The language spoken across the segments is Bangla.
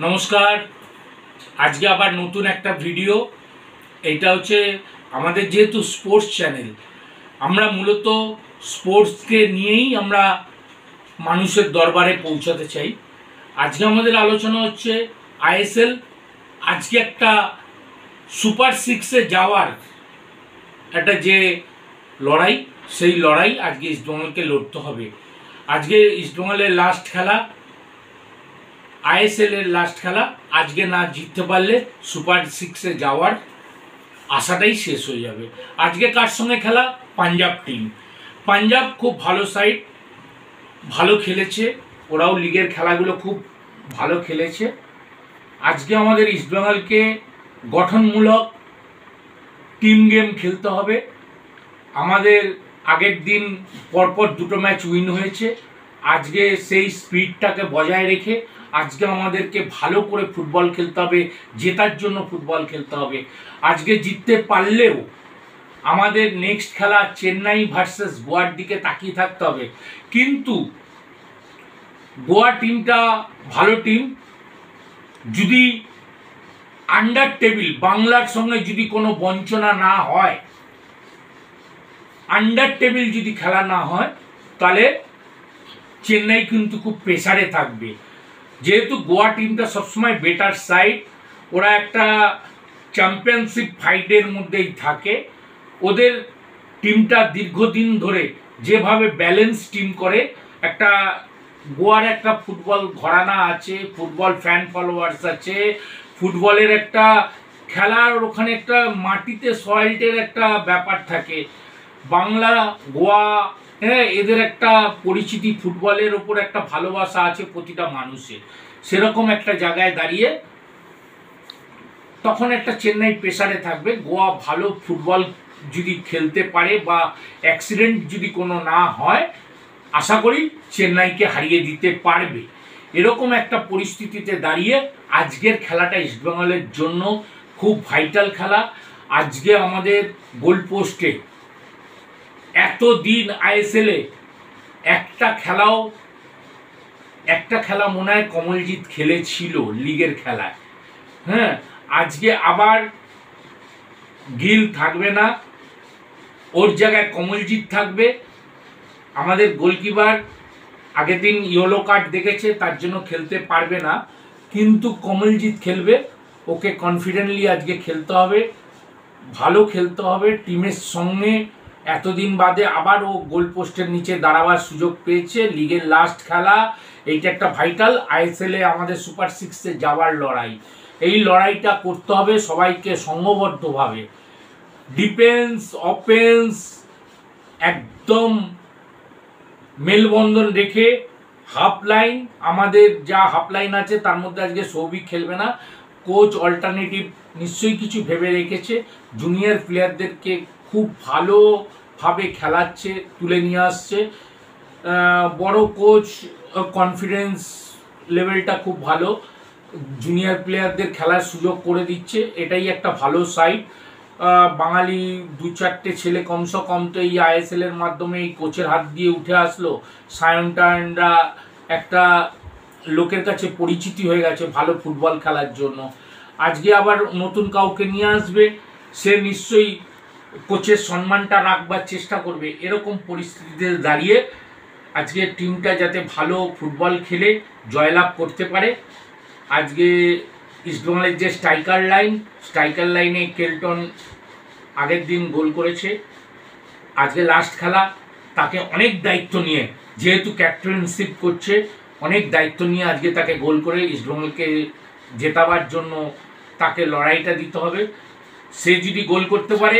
নমস্কার। আজকে আবার নতুন একটা ভিডিও। এটা হচ্ছে আমাদের যেহেতু স্পোর্টস চ্যানেল, আমরা মূলত স্পোর্টসকে নিয়েই আমরা মানুষের দরবারে পৌঁছাতে চাই। আজকে আমাদের আলোচনা হচ্ছে আইএসএল। আজকে একটা সুপার সিক্সে যাওয়ার একটা যে লড়াই, সেই লড়াই আজকে ইস্টবেঙ্গলকে লড়তে হবে। আজকে ইস্টবেঙ্গলের লাস্ট খেলা, আইএসএল এর লাস্ট খেলা। আজকে না জিততে পারলে সুপার সিক্সে যাওয়ার আশাটাই শেষ হয়ে যাবে। আজকে কার সঙ্গে খেলা? পাঞ্জাব টিম। পাঞ্জাব খুব ভালো সাইড, ভালো খেলেছে, ওরাও লিগের খেলাগুলো খুব ভালো খেলেছে। আজকে আমাদের ইস্টবেঙ্গলকে গঠনমূলক টিম গেম খেলতে হবে। আমাদের আগের দিন পরপর দুটো ম্যাচ উইন হয়েছে। আজকে সেই স্পিডটাকে বজায় রেখে আজকে আমাদেরকে ভালো করে ফুটবল খেলতে হবে, জেতার জন্য ফুটবল খেলতে হবে। আজকে জিততে পারলেও আমাদের নেক্সট খেলা চেন্নাই ভার্সেস গোয়ার দিকে তাকিয়ে থাকতে হবে। কিন্তু গোয়া টিমটা ভালো টিম। যদি আন্ডার টেবিল বাংলার সঙ্গে যদি কোনো বঞ্চনা না হয়, আন্ডার টেবিল যদি খেলা না হয়, তাহলে চেন্নাই কিন্তু খুব প্রেসারে থাকবে। যেহেতু গোয়া টিমটা সবসময় বেটার সাইড, ওরা একটা চ্যাম্পিয়নশিপ ফাইটের মধ্যেই থাকে। ওদের টিমটা দীর্ঘদিন ধরে যেভাবে ব্যালেন্স টিম করে, একটা গোয়ার একটা ফুটবল ঘরানা আছে, ফুটবল ফ্যান ফলোয়ার্স আছে, ফুটবলের একটা খেলার ওখানে একটা মাটিতে সয়েল্টের একটা ব্যাপার থাকে। বাংলা, গোয়া, হ্যাঁ, এদের একটা পরিচিতি, ফুটবলের ওপর একটা ভালোবাসা আছে প্রতিটা মানুষের। সেরকম একটা জায়গায় দাঁড়িয়ে তখন একটা চেন্নাই প্রেসারে থাকবে। গোয়া ভালো ফুটবল যদি খেলতে পারে বা অ্যাক্সিডেন্ট যদি কোনো না হয়, আশা করি চেন্নাইকে হারিয়ে দিতে পারবে। এরকম একটা পরিস্থিতিতে দাঁড়িয়ে আজকের খেলাটা ইস্টবেঙ্গলের জন্য খুব ভাইটাল খেলা। আজকে আমাদের গোল পোস্টে এতদিন আইএসএলে একটা খেলা মনে হয় কমলজিৎ খেলেছিল লিগের খেলায়। হ্যাঁ, আজকে আবার গিল থাকবে না, ওর জায়গায় কমলজিৎ থাকবে। আমাদের গোলকিপার আগের দিন ইয়েলো কার্ড দেখেছে, তার জন্য খেলতে পারবে না, কিন্তু কমলজিৎ খেলবে। ওকে কনফিডেন্টলি আজকে খেলতে হবে, ভালো খেলতে হবে টিমের সঙ্গে। এতদিন বাদে আবার ও গোল পোস্টের নিচে দাঁড়াবার সুযোগ পেয়েছে। লিগের লাস্ট খেলা, এইটা একটা ভাইটাল। আইএসএলে আমাদের সুপার সিক্সে যাওয়ার লড়াই, এই লড়াইটা করতে হবে সবাইকে সংঘবদ্ধভাবে। ডিফেন্স অফেন্স একদম মেলবন্ধন রেখে, হাফ লাইন, আমাদের যা হাফ লাইন আছে তার মধ্যে আজকে সৌভিক খেলবে না। কোচ অল্টারনেটিভ নিশ্চয়ই কিছু ভেবে রেখেছে। জুনিয়র প্লেয়ারদেরকে খুব ভালোভাবে খেলাচ্ছে, তুলে নিয়ে আসছে। বড় কোচ, কনফিডেন্স লেভেলটা খুব ভালো, জুনিয়র প্লেয়ারদের খেলার সুযোগ করে দিচ্ছে। এটাই একটা ভালো সাইড। বাঙালি দু চারটে ছেলে কমসে কম তো এই আইএসএল এর মাধ্যমে এই কোচের হাত দিয়ে উঠে আসলো। সায়ন্টানরা একটা লোকের কাছে পরিচিতি হয়ে গেছে ভালো ফুটবল খেলার জন্য। আজকে আবার নতুন কাউকে নিয়ে আসবে, সে নিশ্চয়ই কোচের সম্মানটা রাখবার চেষ্টা করবে। এরকম পরিস্থিতিতে দাঁড়িয়ে আজকে টিমটা যাতে ভালো ফুটবল খেলে জয়লাভ করতে পারে। আজকে ইস্টবেঙ্গলের যে স্ট্রাইকার লাইনে কেলটন আগের দিন গোল করেছে। আজকে লাস্ট খেলা, তাকে অনেক দায়িত্ব নিয়ে, যেহেতু ক্যাপ্টেনশিপ করছে, অনেক দায়িত্ব নিয়ে আজকে তাকে গোল করে ইস্টবেঙ্গলকে জেতাবার জন্য তাকে লড়াইটা দিতে হবে। সে যদি গোল করতে পারে,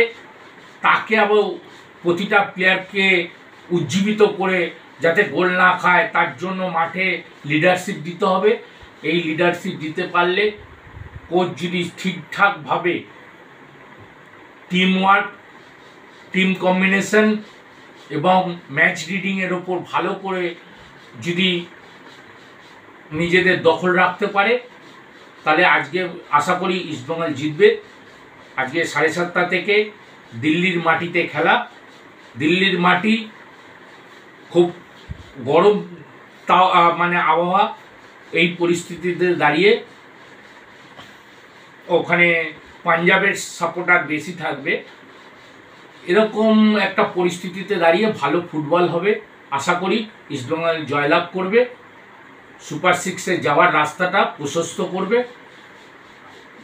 তাকে আবার প্রতিটা প্লেয়ারকে উজ্জীবিত করে যাতে গোল না খায় তার জন্য মাঠে লিডারশিপ দিতে হবে। এই লিডারশিপ দিতে পারলে, কোচ যদি ঠিকঠাকভাবে টিম ওয়ার্ক, টিম কম্বিনেশন এবং ম্যাচ রিডিংয়ের ওপর ভালো করে যদি নিজেদের দখল রাখতে পারে, তাহলে আজকে আশা করি ইস্টবেঙ্গল জিতবে। আজকে 7:30 থেকে দিল্লির মাটিতে খেলা। দিল্লির মাটি খুব গরম মানে আবহাওয়া। এই পরিস্থিতিতে দাঁড়িয়ে ওখানে পাঞ্জাবের সাপোর্টার বেশি থাকবে। এরকম একটা পরিস্থিতিতে দাঁড়িয়ে ভালো ফুটবল হবে। আশা করি ইস্টবেঙ্গল জয়লাভ করবে, সুপার সিক্সে যাওয়ার রাস্তাটা প্রশস্ত করবে।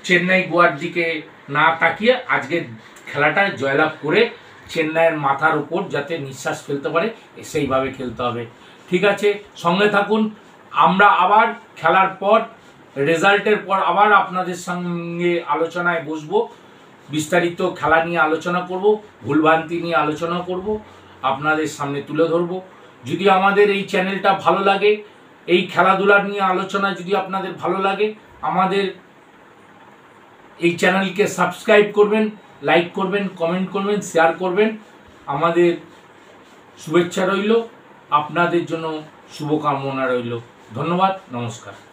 চেন্নাই গোয়ার দিকে না তাকিয়ে আজকে খেলাটা জয়লাভ করে চেন্নাইয়ের মাথার উপর যাতে নিঃশ্বাস ফেলতে পারে সেইভাবে খেলতে হবে। ঠিক আছে, সঙ্গে থাকুন। আমরা আবার খেলার পর, রেজাল্টের পর আবার আপনাদের সঙ্গে আলোচনায় বসবো। বিস্তারিত খেলা নিয়ে আলোচনা করব, ভুলভ্রান্তি নিয়ে আলোচনা করব, আপনাদের সামনে তুলে ধরব। যদি আমাদের এই চ্যানেলটা ভালো লাগে, এই খেলাধুলা নিয়ে আলোচনা যদি আপনাদের ভালো লাগে, আমাদের এই চ্যানেলকে সাবস্ক্রাইব করবেন, লাইক করবেন, কমেন্ট করবেন, শেয়ার করবেন। আমাদের শুভেচ্ছা রইল, আপনাদের জন্য শুভকামনা রইল। ধন্যবাদ, নমস্কার।